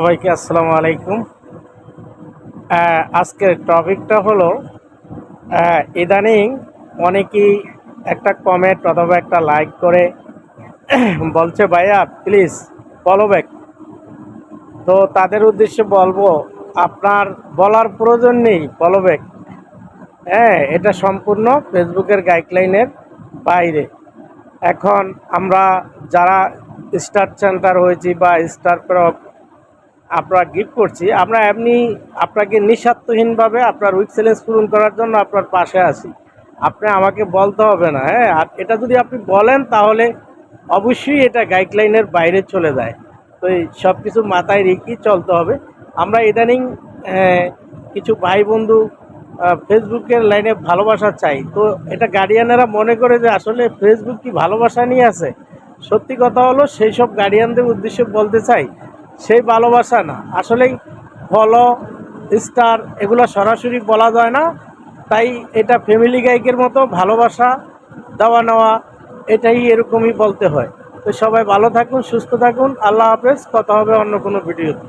সবাইকে আসসালামু আলাইকুম। আজকের টপিকটা হলো ইদানিং অনেকেই একটা কমেন্ট অথবা একটা লাইক করে বলছে ভাইয়া প্লিজ ফলো ব্যাক। তো তাদের উদ্দেশ্যে বলবো আপনার বলার প্রয়োজন নেই ফলো ব্যাক। এটা সম্পূর্ণ ফেসবুকের গাইডলাইনের বাইরে। এখন আমরা যারা স্টার সেন্টার হয়েছি বা স্টার প্রক আমরা গিফট করছি, আমরা এমনি আপনাকে নিঃস্বার্থহীনভাবে আপনার উইক চ্যালেঞ্জ পূরণ করার জন্য আপনার পাশে আছি। আপনি আমাকে বলতে হবে না। আর এটা যদি আপনি বলেন তাহলে অবশ্যই এটা গাইডলাইনের বাইরে চলে যায়। তো এই সব কিছু মাথায় রেখেই চলতে হবে। আমরা ইদানিং কিছু ভাই বন্ধু ফেসবুকের লাইনে ভালোবাসা চাই, তো এটা গার্ডিয়ানেরা মনে করে যে আসলে ফেসবুক কি ভালোবাসা নিয়ে আছে। সত্যি কথা হলো সেই সব গার্ডিয়ানদের উদ্দেশ্যে বলতে চাই সেই ভালোবাসা না, আসলেই ফলো স্টার এগুলো সরাসরি বলা যায় না। তাই এটা ফ্যামিলি গাইকের মতো ভালোবাসা দেওয়া নেওয়া, এটাই এরকমই বলতে হয়। তো সবাই ভালো থাকুন, সুস্থ থাকুন, আল্লাহ হাফেজ। কথা হবে অন্য কোনো ভিডিওতে।